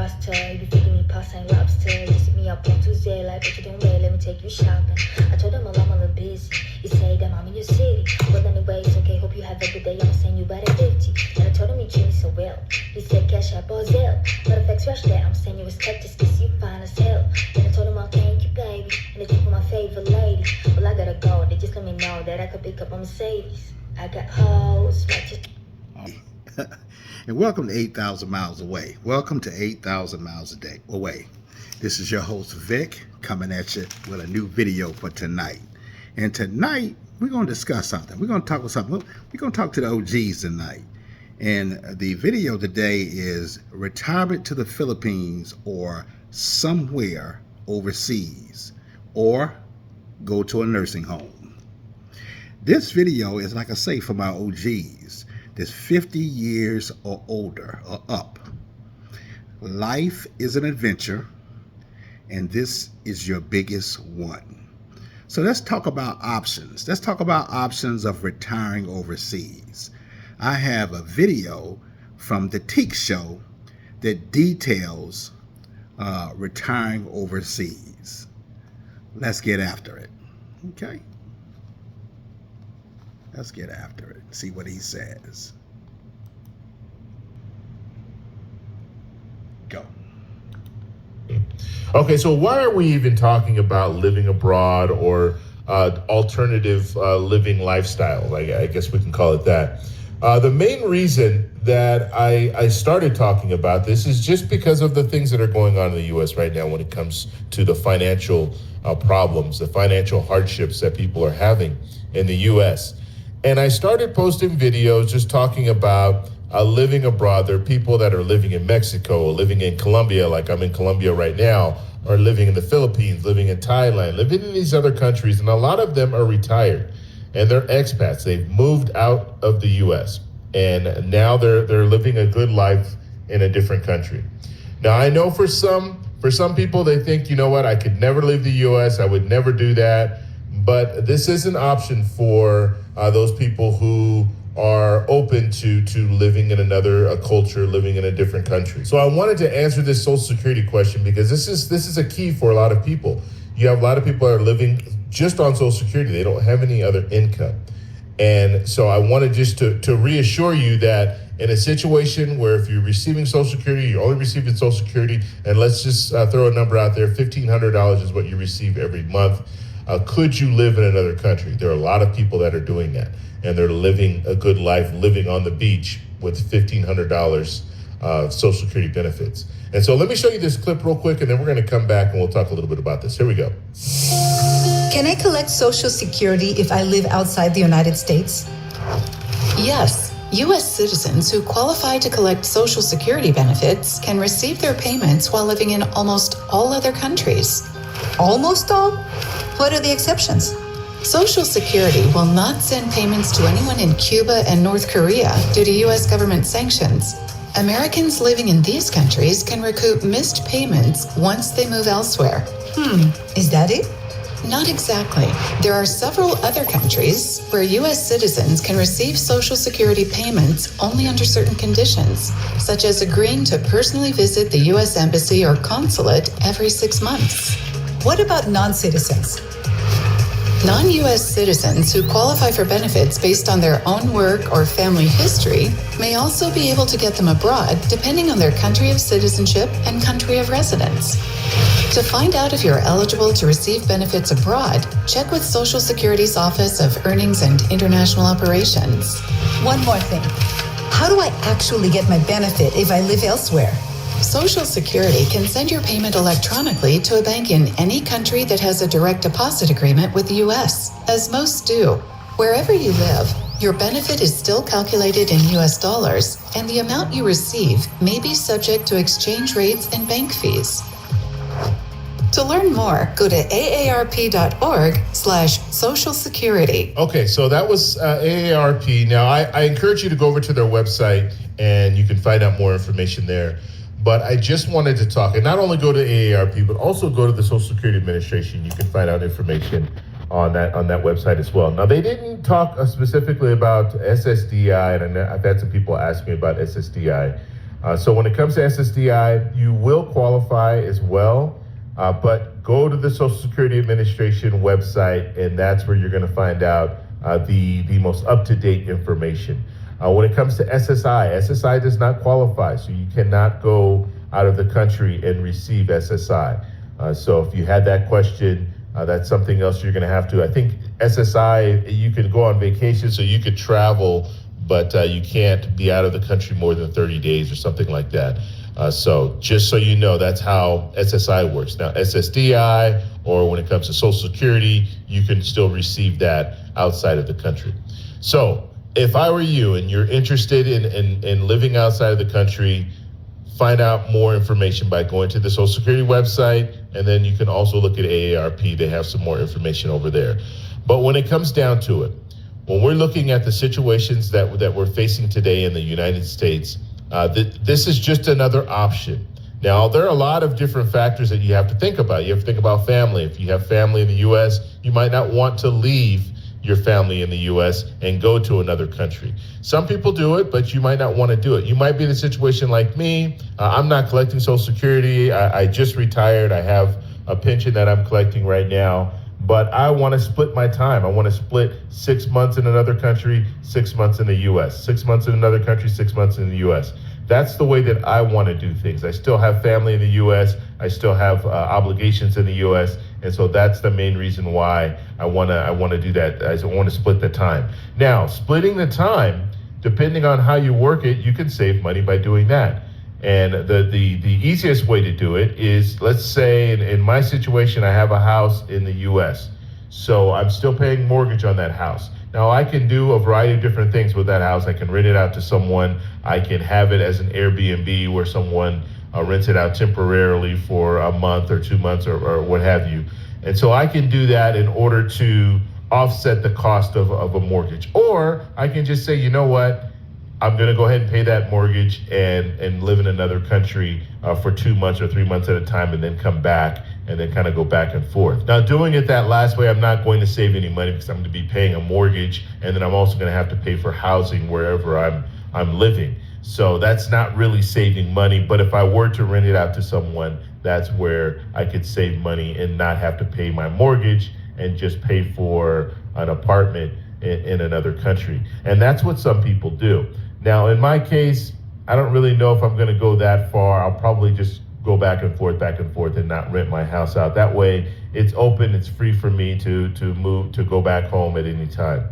roster. You feeding me pasta and lobster. You sit me up on Tuesday like what you doing, babe? Let me take you shopping. I told him, well, I'm a little busy. He said that I'm in your city. Well, anyway, it's okay. Hope you have a good day. I'm saying you better 50. And I told him you treat me so well. He said cash out or Zelle. Matter of fact, scratch that. I'm saying you respect this cause you fine as hell. And I told him I'll thank you, baby. And it's for my favorite lady. Well, I gotta go. They just let me know that I could pick up a Mercedes. I got hoes. And welcome to 8,000 Miles Away. Welcome to 8,000 Miles a Day away. This is your host, Vic, coming at you with a new video for tonight. And tonight, we're going to discuss something. We're going to talk about something. We're going to talk to the OGs tonight. And the video today is retirement to the Philippines or somewhere overseas, or go to a nursing home. This video is, like I say, for my OGs. That's 50 years or older or up. Life is an adventure, and this is your biggest one. So let's talk about options. Let's talk about options of retiring overseas. I have a video from the Teak Show that details retiring overseas. Let's get after it. Okay. Let's get after it. See what he says. Go. Okay, so why are we even talking about living abroad or alternative living lifestyle? I guess we can call it that. The main reason that I started talking about this is just because of the things that are going on in the U.S. right now when it comes to the financial problems, the financial hardships that people are having in the U.S. And I started posting videos just talking about living abroad. There are people that are living in Mexico, living in Colombia, like I'm in Colombia right now, or living in the Philippines, living in Thailand, living in these other countries. And a lot of them are retired and they're expats. They've moved out of the U.S. and now they're living a good life in a different country. Now, I know for some people, they think, you know what, I could never leave the U.S. I would never do that. But this is an option for those people who are open to living in another culture, living in a different country. So I wanted to answer this Social Security question because this is a key for a lot of people. You have a lot of people that are living just on Social Security. They don't have any other income. And so I wanted just to reassure you that in a situation where if you're receiving Social Security, you're only receiving Social Security, and let's just throw a number out there, $1,500 is what you receive every month. Could you live in another country? There are a lot of people that are doing that, and they're living a good life, living on the beach with $1,500 Social Security benefits. And so let me show you this clip real quick, and then we're going to come back and we'll talk a little bit about this. Here we go. Can I collect Social Security if I live outside the United States? Yes. U.S. citizens who qualify to collect Social Security benefits can receive their payments while living in almost all other countries. Almost all? What are the exceptions? Social Security will not send payments to anyone in Cuba and North Korea due to U.S. government sanctions. Americans living in these countries can recoup missed payments once they move elsewhere. Is that it? Not exactly. There are several other countries where U.S. citizens can receive Social Security payments only under certain conditions, such as agreeing to personally visit the U.S. Embassy or consulate every 6 months. What about non-citizens? Non-U.S. citizens who qualify for benefits based on their own work or family history may also be able to get them abroad depending on their country of citizenship and country of residence. To find out if you're eligible to receive benefits abroad, check with Social Security's Office of Earnings and International Operations. One more thing. How do I actually get my benefit if I live elsewhere? Social Security can send your payment electronically to a bank in any country that has a direct deposit agreement with the U.S., as most do. Wherever you live, your benefit is still calculated in U.S. dollars, and the amount you receive may be subject to exchange rates and bank fees. To learn more, go to aarp.org/Social Security. Okay, so that was AARP. Now, I encourage you to go over to their website, and you can find out more information there. But I just wanted to talk, and not only go to AARP, but also go to the Social Security Administration. You can find out information on that website as well. Now, they didn't talk specifically about SSDI, and I've had some people ask me about SSDI. So when it comes to SSDI, you will qualify as well, but go to the Social Security Administration website, and that's where you're going to find out the most up-to-date information. When it comes to SSI does not qualify, so you cannot go out of the country and receive SSI. So if you had that question, that's something else you're going to have to. I think SSI, you can go on vacation, so you could travel, but you can't be out of the country more than 30 days or something like that. So just so you know, that's how SSI works. Now, SSDI, or when it comes to Social Security, you can still receive that outside of the country. So if I were you and you're interested in living outside of the country, find out more information by going to the Social Security website, and then you can also look at AARP. They have some more information over there. But when it comes down to it, when we're looking at the situations that we're facing today in the United States, this is just another option. Now, there are a lot of different factors that you have to think about. You have to think about family. If you have family in the U.S., you might not want to leave your family in the U.S. and go to another country. Some people do it, but you might not want to do it. You might be in a situation like me. I'm not collecting Social Security. I just retired. I have a pension that I'm collecting right now, but I want to split my time. I want to split 6 months in another country, 6 months in the U.S., 6 months in another country, 6 months in the U.S. That's the way that I want to do things. I still have family in the U.S. I still have obligations in the U.S. And so that's the main reason why I want to do that. I want to split the time. Now, splitting the time, depending on how you work it, you can save money by doing that. And the easiest way to do it is, let's say in my situation, I have a house in the U.S. So I'm still paying mortgage on that house. Now, I can do a variety of different things with that house. I can rent it out to someone. I can have it as an Airbnb where someone rents it out temporarily for a month or 2 months or what have you. And so I can do that in order to offset the cost of a mortgage. Or I can just say, you know what, I'm going to go ahead and pay that mortgage and live in another country for 2 months or 3 months at a time, and then come back and then kind of go back and forth. Now, doing it that last way, I'm not going to save any money because I'm going to be paying a mortgage, and then I'm also going to have to pay for housing wherever I'm living. So that's not really saving money. But if I were to rent it out to someone, that's where I could save money and not have to pay my mortgage and just pay for an apartment in another country. And that's what some people do. Now, in my case, I don't really know if I'm going to go that far. I'll probably just go back and forth and not rent my house out. That way it's open, it's free for me to move, to go back home at any time.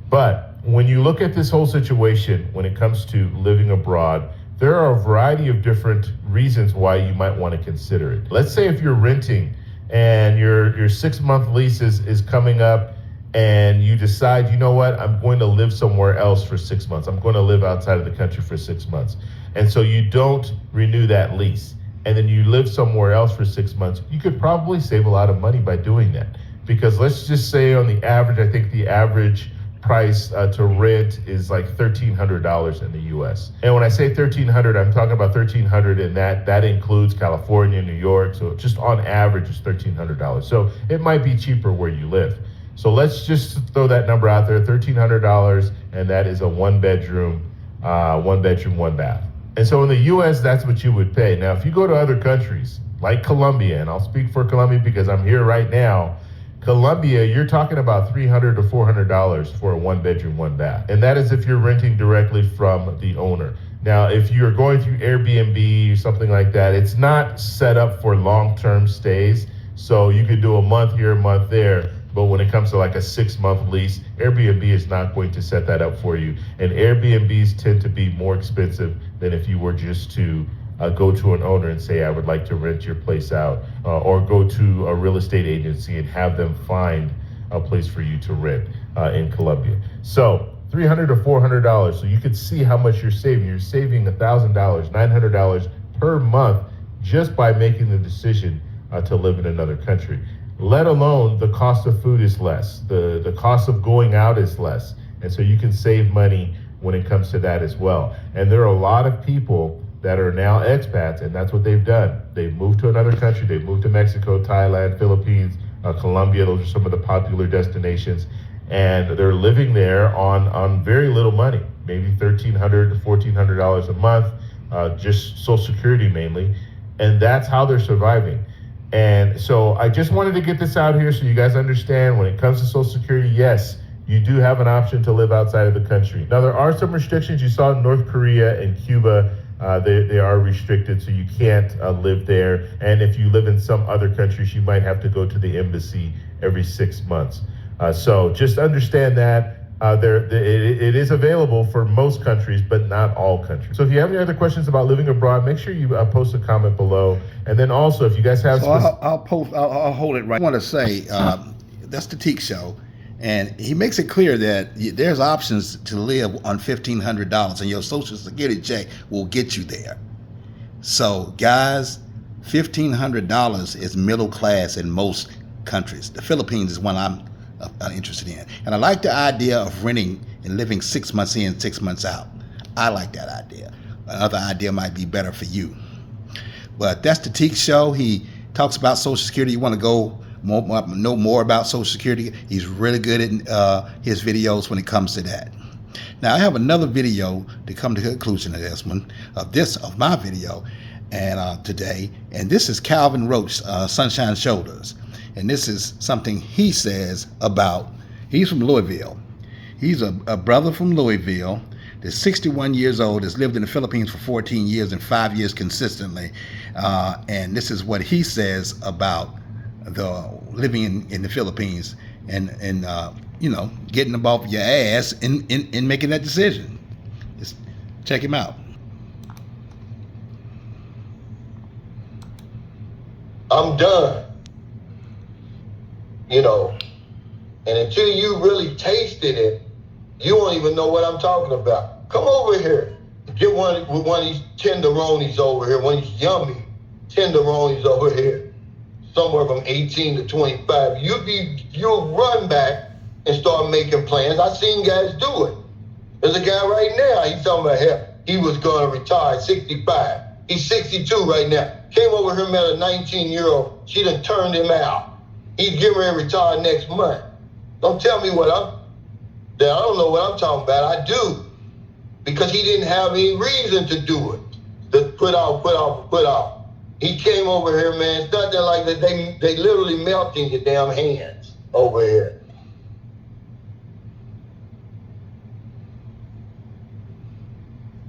But when you look at this whole situation, when it comes to living abroad, there are a variety of different reasons why you might want to consider it. Let's say if you're renting and your 6 month lease is coming up, and you decide, you know what, I'm going to live somewhere else for 6 months. I'm going to live outside of the country for 6 months. And so you don't renew that lease, and then you live somewhere else for 6 months. You could probably save a lot of money by doing that. Because let's just say on the average, I think the average price to rent is like $1,300 in the US. And when I say $1,300, I'm talking about $1,300, and that includes California, New York. So just on average, it's $1,300. So it might be cheaper where you live. So let's just throw that number out there, $1,300, and that is a one bedroom, one bath. And so in the US, that's what you would pay. Now, if you go to other countries like Colombia, and I'll speak for Colombia because I'm here right now, Colombia, you're talking about $300 to $400 for a one bedroom, one bath. And that is if you're renting directly from the owner. Now, if you're going through Airbnb or something like that, it's not set up for long-term stays. So you could do a month here, a month there. But when it comes to like a 6 month lease, Airbnb is not going to set that up for you. And Airbnbs tend to be more expensive than if you were just to go to an owner and say, I would like to rent your place out, or go to a real estate agency and have them find a place for you to rent in Colombia. So $300 to $400. So you could see how much you're saving. You're saving $1,000, $900 per month just by making the decision to live in another country. Let alone the cost of food is less, the cost of going out is less. And so you can save money when it comes to that as well. And there are a lot of people that are now expats, and that's what they've done. They've moved to another country. They've moved to Mexico, Thailand, Philippines, Colombia. Those are some of the popular destinations. And they're living there on very little money, maybe $1,300 to $1,400 a month. just Social Security mainly, and that's how they're surviving. And so I just wanted to get this out here so you guys understand when it comes to Social Security, yes, you do have an option to live outside of the country. Now, there are some restrictions. You saw North Korea and Cuba, they are restricted, so you can't live there. And if you live in some other countries, you might have to go to the embassy every 6 months. So just understand that. It is available for most countries, but not all countries. So if you have any other questions about living abroad, make sure you post a comment below. And then also, if you guys have... So I'll hold it right. I want to say, that's the Teak Show. And he makes it clear that there's options to live on $1,500, and your Social Security check will get you there. So, guys, $1,500 is middle class in most countries. The Philippines is one I'm interested in. And I like the idea of renting and living 6 months in, 6 months out. I like that idea. Another idea might be better for you. But that's the Teak Show. He talks about Social Security. You want to go know more about Social Security? He's really good at his videos when it comes to that. Now, I have another video to come to the conclusion of this one, of my video, and today. And this is Calvin Roach, Sunshine Shoulders. And this is something he says about, he's from Louisville. He's a brother from Louisville that's 61 years old, has lived in the Philippines for 14 years and 5 years consistently. And this is what he says about the living in the Philippines and you know, getting above your ass in making that decision. Just check him out. I'm done. You know, and until you really tasted it, you won't even know what I'm talking about. Come over here. Get one of these tenderonis over here, one of these yummy tenderonis over here. Somewhere from 18 to 25. You'll run back and start making plans. I've seen guys do it. There's a guy right now, he's talking about hell. He was going to retire at 65. He's 62 right now. Came over here, met a 19-year-old. She done turned him out. He's getting ready to retire next month. Don't tell me I don't know what I'm talking about. I do. Because he didn't have any reason to do it. To put off. He came over here, man. It's nothing like that. They literally melt in your damn hands over here.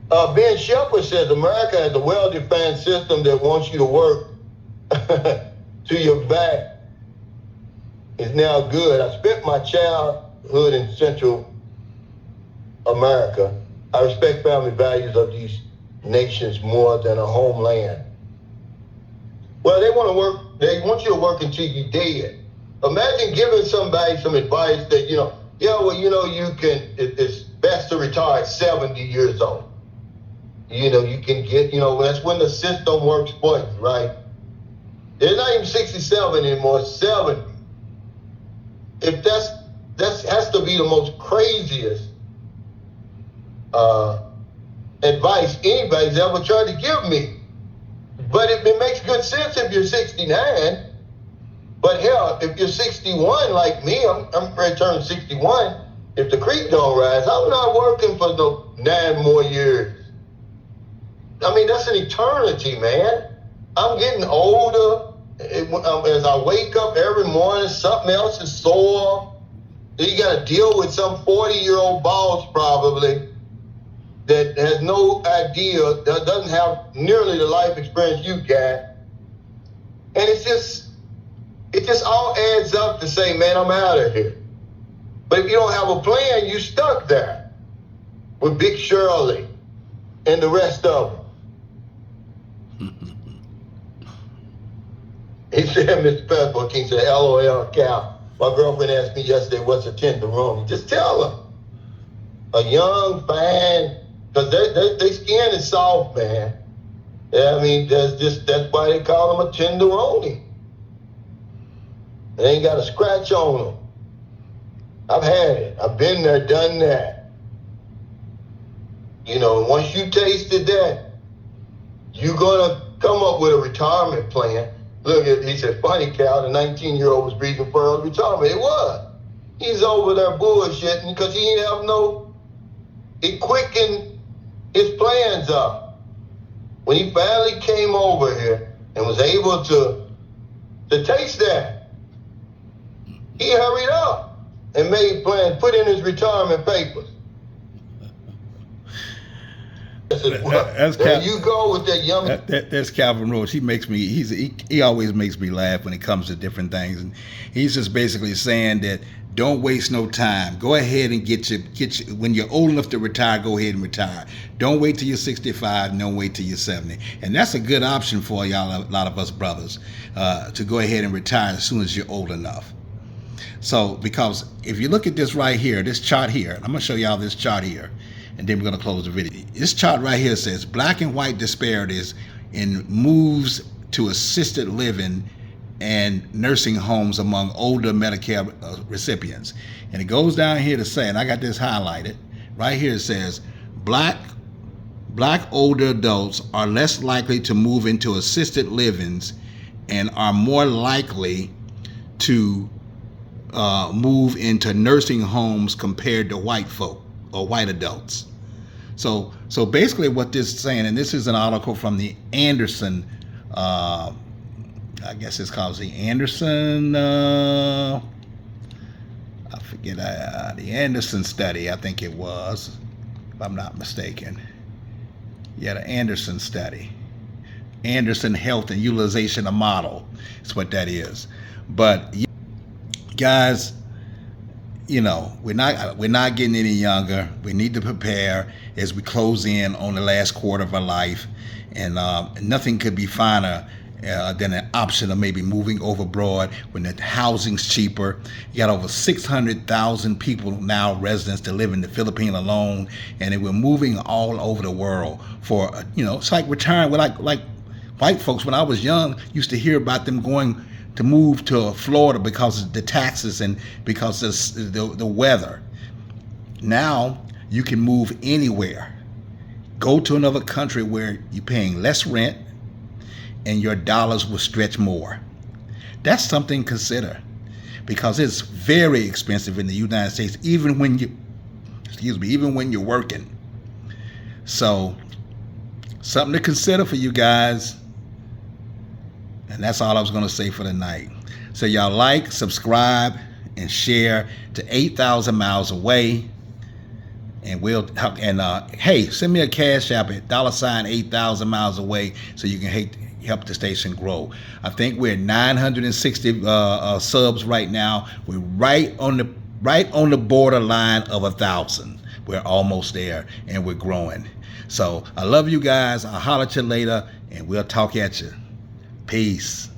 Ben Shepard says America has a well-defined system that wants you to work to your back. Is now good. I spent my childhood in Central America. I respect family values of these nations more than a homeland. Well, they want you to work until you're dead. Imagine giving somebody some advice that, it's best to retire at 70 years old. You can get, that's when the system works for you, right? It's not even 67 anymore, it's 70. If that has to be the most craziest advice anybody's ever tried to give me. But it makes good sense if you're 69. But hell, if you're 61 like me, I'm ready to turn 61. If the creek don't rise, I'm not working for no 9 more years. I mean, that's an eternity, man. I'm getting older. As I wake up every morning, something else is sore. Then you got to deal with some 40-year-old boss probably that has no idea, that doesn't have nearly the life experience you got. And it just all adds up to say, man, I'm out of here. But if you don't have a plan, you're stuck there with Big Shirley and the rest of them. He said, Mr. Pepper, he said, LOL, Cal. My girlfriend asked me yesterday, what's a tenderoni? Just tell her. A young, fine, because their skin is soft, man. I mean, that's why they call them a tenderoni. They ain't got a scratch on them. I've had it. I've been there, done that. Once you tasted that, you're going to come up with a retirement plan. Look, he said, funny, Cal, the 19-year-old was breathing for early retirement. It was. He's over there bullshitting because he didn't have it quickened his plans up. when he finally came over here and was able to taste that, he hurried up and made plans, put in his retirement papers. There you go with that young. That's Calvin Rose. He always makes me laugh when it comes to different things, and he's just basically saying that don't waste no time. Go ahead and get your when you're old enough to retire. Go ahead and retire. Don't wait till you're 65. And don't wait till you're 70. And that's a good option for y'all, a lot of us brothers, to go ahead and retire as soon as you're old enough. So, because if you look at this right here, this chart here, I'm gonna show y'all this chart here, and then we're going to close the video. This chart right here says black and white disparities in moves to assisted living and nursing homes among older Medicare recipients. And it goes down here to say, and I got this highlighted, right here it says, black older adults are less likely to move into assisted livings and are more likely to move into nursing homes compared to white folk or white adults. So basically what this is saying, and this is an article from the Anderson, I guess it's called the Anderson, I forget, the Anderson study, I think it was, if I'm not mistaken. Yeah, the Anderson study. Anderson Health and Utilization of Model is what that is. But guys, you know, we're not getting any younger. We need to prepare as we close in on the last quarter of our life, and nothing could be finer than an option of maybe moving over abroad when the housing's cheaper. You got over 600,000 people now, residents, that live in the Philippines alone, and we're moving all over the world for, it's like retiring. We're like white folks, when I was young, used to hear about them going to move to Florida because of the taxes and because of the weather. Now you can move anywhere. Go to another country where you're paying less rent and your dollars will stretch more. That's something to consider, because it's very expensive in the United States, even when you're working. So something to consider for you guys. And that's all I was going to say for tonight. So y'all like, subscribe, and share to 8,000 miles away. And hey, send me a cash app at $ 8,000 miles away so you can help the station grow. I think we're at 960 subs right now. We're right on the borderline of 1,000. We're almost there, and we're growing. So I love you guys. I'll holler at you later, and we'll talk at you. Peace.